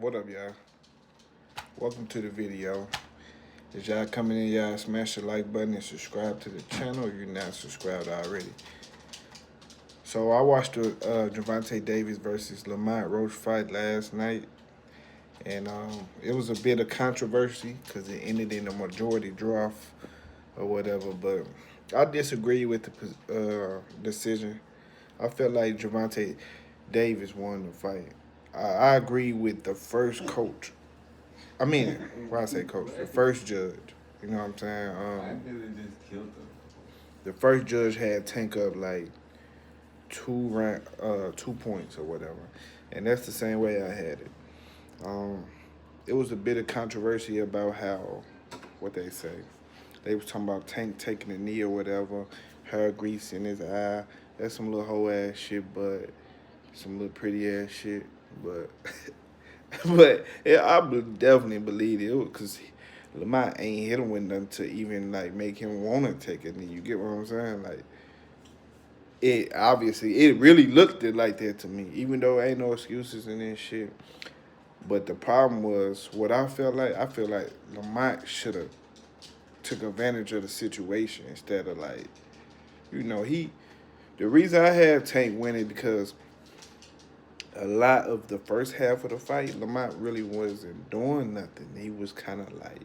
What up, y'all? Welcome to the video. As y'all coming in, y'all smash the like button and subscribe to the channel if you're not subscribed already. So I watched the Gervonta Davis versus Lamont Roach fight last night, and it was a bit of controversy because it ended in a majority draw or whatever. But I disagree with the decision. I felt like Gervonta Davis won the fight. I agree with the first coach. I mean, why I say coach, the first judge. You know what I'm saying? The first judge had Tank up like 2 points or whatever, and that's the same way I had it. Um, it was a bit of controversy about how what they say. They was talking about Tank taking a knee or whatever, hair grease in his eye. That's some little hoe ass shit, but some little pretty ass shit, but but yeah, definitely believe it because Lamont ain't hit him with nothing to even like make him want to take it. And you get what I'm saying? Like it obviously it really looked it like that to me, even though ain't no excuses in this shit. But the problem was what I felt like. I feel like Lamont should have took advantage of the situation instead of like, he. The reason I had Tank winning because a lot of the first half of the fight, Lamont really wasn't doing nothing. He was kind of like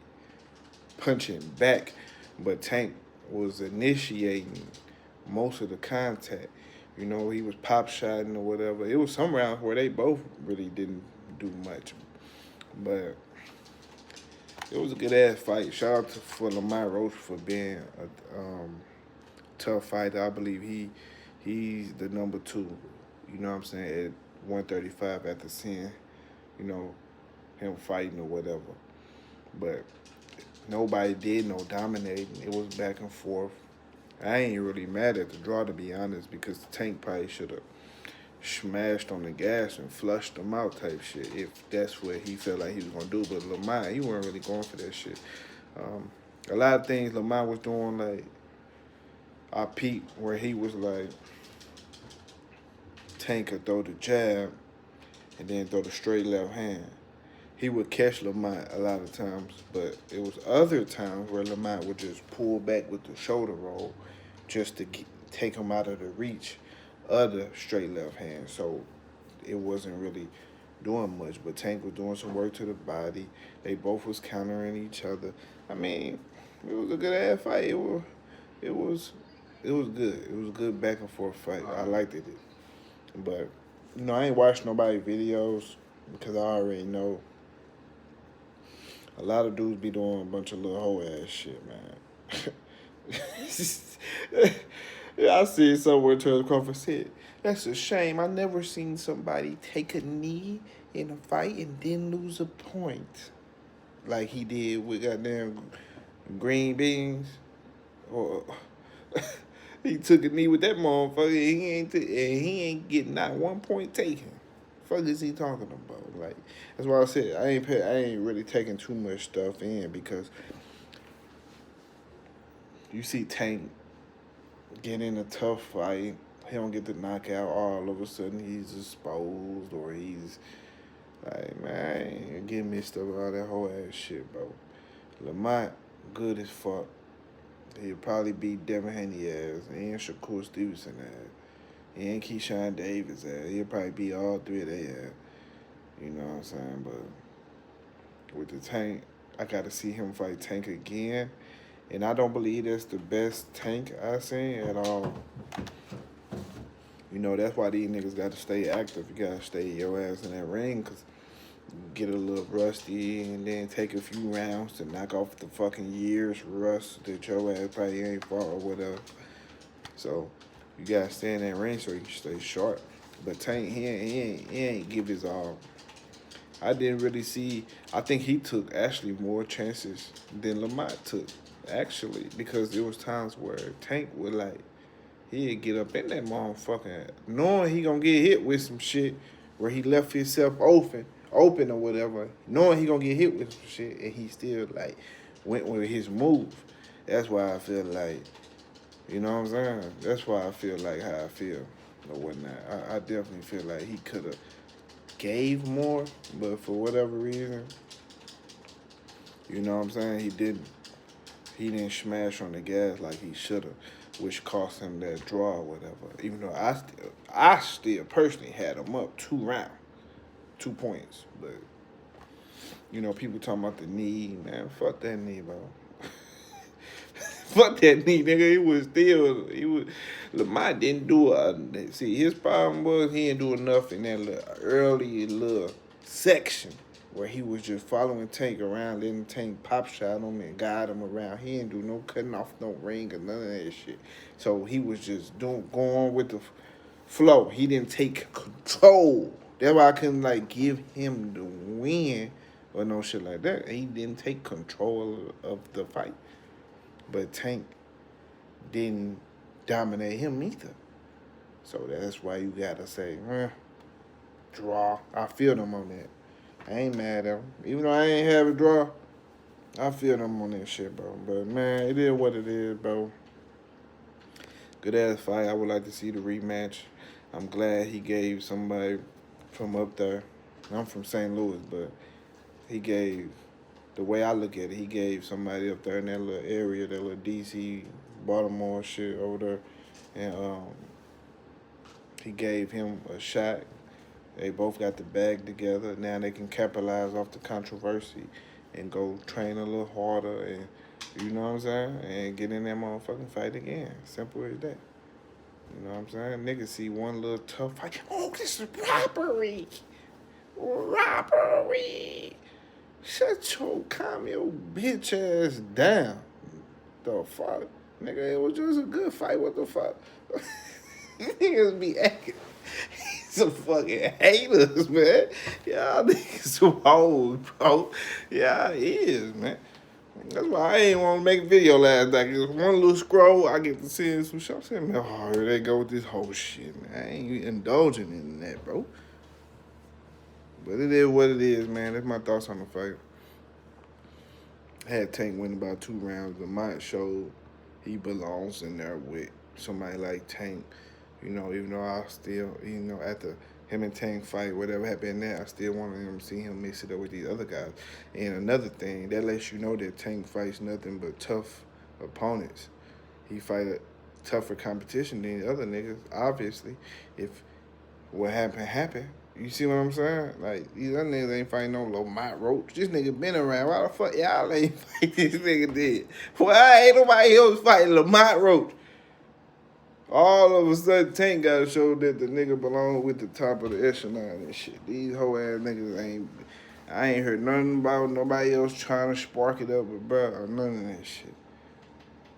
punching back, but Tank was initiating most of the contact. He was pop shotting or whatever. It was some rounds where they both really didn't do much, but it was a good ass fight. Shout out for Lamont Roach for being a tough fighter. I believe he's the number two. You know what I'm saying, at 135 after seeing, you know, him fighting or whatever. But nobody did no dominating. It was back and forth. I ain't really mad at the draw, to be honest, because the Tank probably should have smashed on the gas and flushed him out type shit if that's what he felt like he was going to do. But Lamont, he wasn't really going for that shit. A lot of things Lamont was doing, like, I peeped where he was like, Tank could throw the jab and then throw the straight left hand. He would catch Lamont a lot of times, but it was other times where Lamont would just pull back with the shoulder roll just to take him out of the reach of the straight left hand. So it wasn't really doing much, but Tank was doing some work to the body. They both was countering each other. I mean, it was a good ass fight. It was good. It was a good back and forth fight. I liked it. But, I ain't watched nobody videos because I already know a lot of dudes be doing a bunch of little hoe ass shit, man. Yeah, I see it somewhere to the conference said, that's a shame. I never seen somebody take a knee in a fight and then lose a point. Like he did with goddamn green beans. Or he took a knee with that motherfucker. He ain't getting not 1 point taken. Fuck is he talking about? Like that's why I said I ain't really taking too much stuff in because you see Tank get in a tough fight. He don't get the knockout. All of a sudden he's exposed or he's like, man, I ain't getting mixed up with all that whole ass shit, bro. Lamont good as fuck. He'll probably beat Devin Haney ass and Shakur Stevenson ass and Keyshawn Davis ass. He'll probably beat all three of their ass. You know what I'm saying? But with the Tank, I got to see him fight Tank again. And I don't believe that's the best Tank I've seen at all. That's why these niggas got to stay active. You got to stay your ass in that ring because you get a little rusty and then take a few rounds to knock off the fucking years rust that your ass probably ain't fought or whatever. So you got to stay in that ring so you can stay sharp. But Tank, he ain't give his all. I didn't really see. I think he took actually more chances than Lamont took, actually, because there was times where Tank would he'd get up in that motherfucker, knowing he gonna get hit with some shit where he left himself open or whatever, knowing he gonna get hit with some shit, and he still went with his move. That's why I feel like, you know what I'm saying? That's why I feel like how I feel or whatnot. I definitely feel like he could have gave more, but for whatever reason, you know what I'm saying, he didn't smash on the gas like he should have, which cost him that draw or whatever. Even though I still personally had him up 2 rounds, 2 points. But you know, people talking about the knee, man. Fuck that knee, bro. Fuck that knee, nigga. Lamont didn't do see, his problem was he didn't do enough in that early little section where he was just following Tank around, letting Tank pop shot him and guide him around. He didn't do no cutting off no ring or none of that shit. So he was just going with the flow. He didn't take control. That's why I couldn't like give him the win or no shit like that. He didn't take control of the fight. But Tank didn't dominate him either. So that's why you gotta say, draw. I feel them on that. I ain't mad at him. Even though I ain't have a draw, I feel them on that shit, bro. But, man, it is what it is, bro. Good-ass fight. I would like to see the rematch. I'm glad he gave somebody from up there. I'm from St. Louis, but he gave, the way I look at it, he gave somebody up there in that little area, that little D.C., Baltimore shit over there, and he gave him a shot. They both got the bag together. Now they can capitalize off the controversy and go train a little harder and, you know what I'm saying, and get in that motherfucking fight again. Simple as that. You know what I'm saying? Niggas see one little tough fight. Oh, this is robbery. Robbery. Shut your calm your bitch ass down. The fuck? Nigga, it was just a good fight. What the fuck? Niggas be acting. Some fucking haters, man. Y'all niggas old, bro. Yeah, it is, man. That's why I ain't want to make a video last night. Cause one little scroll, I get to see some shit. I'm saying, man, oh, here they go with this whole shit, man. I ain't indulging in that, bro. But it is what it is, man. That's my thoughts on the fight. I had Tank win about 2 rounds. Lamont showed he belongs in there with somebody like Tank. You know, even though I still, you know, after him and Tank fight, whatever happened there, I still wanted him to see him mix it up with these other guys. And another thing, that lets you know that Tank fights nothing but tough opponents. He fight a tougher competition than the other niggas, obviously. If what happened. You see what I'm saying? Like, these other niggas ain't fighting no Lamont Roach. This nigga been around. Why the fuck y'all ain't fight this nigga did? Why ain't nobody else fighting Lamont Roach? All of a sudden, Tank got to show that the nigga belong with the top of the echelon and shit. These whole ass niggas ain't. I ain't heard nothing about nobody else trying to spark it up with bro or none of that shit.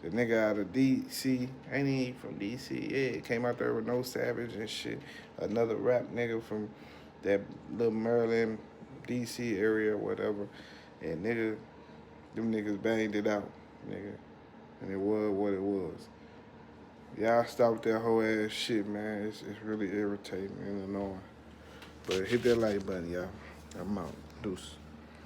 The nigga out of D.C. ain't even from D.C. Yeah, came out there with No Savage and shit. Another rap nigga from that little Maryland, D.C. area or whatever. And nigga, them niggas banged it out, nigga. And it was what it was. Y'all stop with that whole ass shit, man. It's really irritating and annoying. But hit that like button, y'all. I'm out. Deuce.